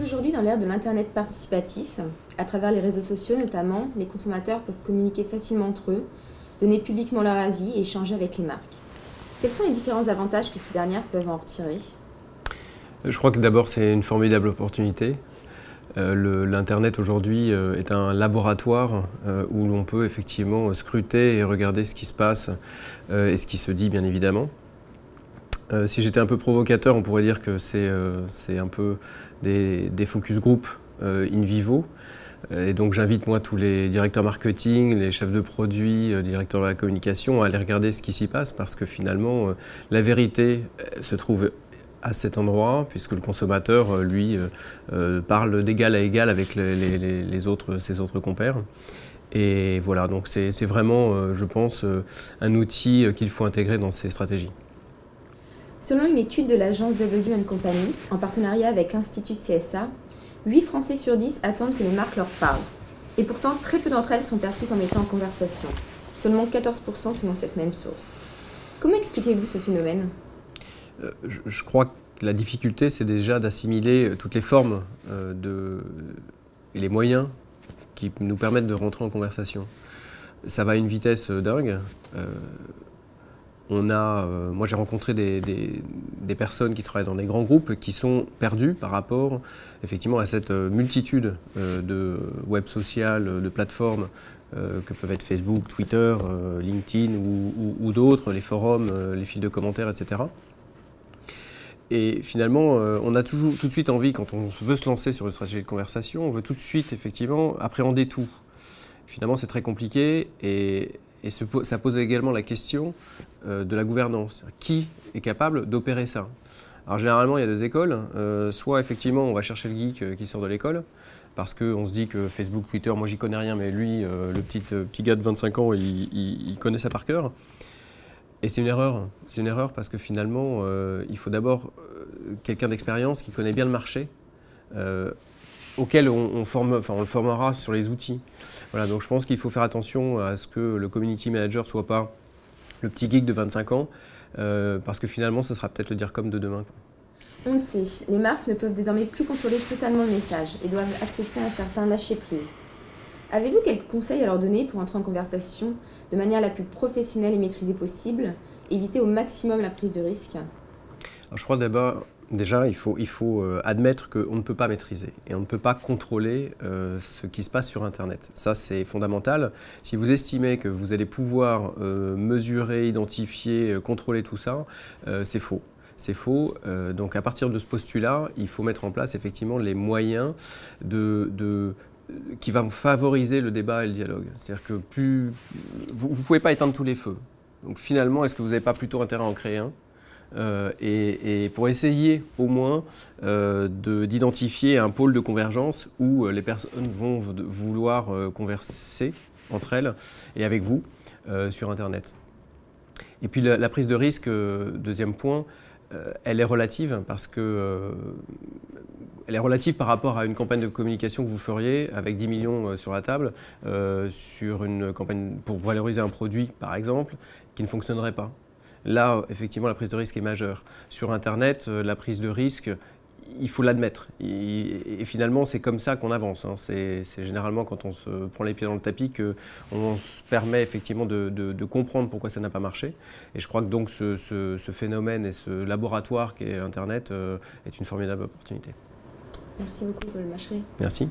Aujourd'hui, dans l'ère de l'Internet participatif, à travers les réseaux sociaux notamment, les consommateurs peuvent communiquer facilement entre eux, donner publiquement leur avis et échanger avec les marques. Quels sont les différents avantages que ces dernières peuvent en retirer? Je crois que d'abord c'est une formidable opportunité. L'Internet aujourd'hui est un laboratoire où l'on peut effectivement scruter et regarder ce qui se passe et ce qui se dit bien évidemment. Si j'étais un peu provocateur, on pourrait dire que c'est un peu des focus group in vivo. Et donc j'invite moi tous les directeurs marketing, les chefs de produits, les directeurs de la communication à aller regarder ce qui s'y passe parce que finalement la vérité se trouve à cet endroit puisque le consommateur lui parle d'égal à égal avec ses autres compères. Et voilà, donc c'est vraiment, je pense, un outil qu'il faut intégrer dans ces stratégies. Selon une étude de l'agence W & Company, en partenariat avec l'Institut CSA, 8 Français sur 10 attendent que les marques leur parlent. Et pourtant, très peu d'entre elles sont perçues comme étant en conversation. Seulement 14% selon cette même source. Comment expliquez-vous ce phénomène ? Je crois que la difficulté, c'est déjà d'assimiler toutes les formes et les moyens qui nous permettent de rentrer en conversation. Ça va à une vitesse dingue. Moi, j'ai rencontré des personnes qui travaillent dans des grands groupes qui sont perdues par rapport effectivement à cette multitude de web social, de plateformes que peuvent être Facebook, Twitter, LinkedIn ou d'autres, les forums, les fils de commentaires, etc. Et finalement, on a toujours tout de suite envie, quand on veut se lancer sur une stratégie de conversation, on veut tout de suite effectivement appréhender tout. Finalement, c'est très compliqué et ça pose également la question de la gouvernance. Qui est capable d'opérer ça? Alors généralement, il y a deux écoles. Soit effectivement, on va chercher le geek qui sort de l'école, parce qu'on se dit que Facebook, Twitter, moi j'y connais rien, mais lui, le petit gars de 25 ans, il connaît ça par cœur. Et c'est une erreur. C'est une erreur parce que finalement, il faut d'abord quelqu'un d'expérience qui connaît bien le marché, auquel on le formera sur les outils. Voilà, donc je pense qu'il faut faire attention à ce que le community manager ne soit pas le petit geek de 25 ans, parce que finalement, ce sera peut-être le DIRCOM de demain. On le sait, les marques ne peuvent désormais plus contrôler totalement le message et doivent accepter un certain lâcher-prise. Avez-vous quelques conseils à leur donner pour entrer en conversation de manière la plus professionnelle et maîtrisée possible, éviter au maximum la prise de risque? Alors, je crois d'abord, déjà, il faut admettre qu'on ne peut pas maîtriser et on ne peut pas contrôler ce qui se passe sur Internet. Ça, c'est fondamental. Si vous estimez que vous allez pouvoir mesurer, identifier, contrôler tout ça, c'est faux. C'est faux. Donc, à partir de ce postulat, il faut mettre en place effectivement les moyens qui va favoriser le débat et le dialogue. C'est-à-dire que vous ne pouvez pas éteindre tous les feux. Donc finalement, est-ce que vous n'avez pas plutôt intérêt à en créer un et pour essayer au moins d'identifier un pôle de convergence où les personnes vont vouloir converser entre elles et avec vous sur Internet. Et puis la prise de risque, deuxième point, elle est relative parce que elle est relative par rapport à une campagne de communication que vous feriez avec 10 millions sur la table, sur une campagne pour valoriser un produit, par exemple, qui ne fonctionnerait pas. Là, effectivement, la prise de risque est majeure. Sur Internet, la prise de risque, il faut l'admettre. Et finalement, c'est comme ça qu'on avance. Hein. C'est généralement quand on se prend les pieds dans le tapis qu'on se permet effectivement de comprendre pourquoi ça n'a pas marché. Et je crois que donc ce phénomène et ce laboratoire qu'est Internet est une formidable opportunité. Merci beaucoup, Paul Macheret. Merci.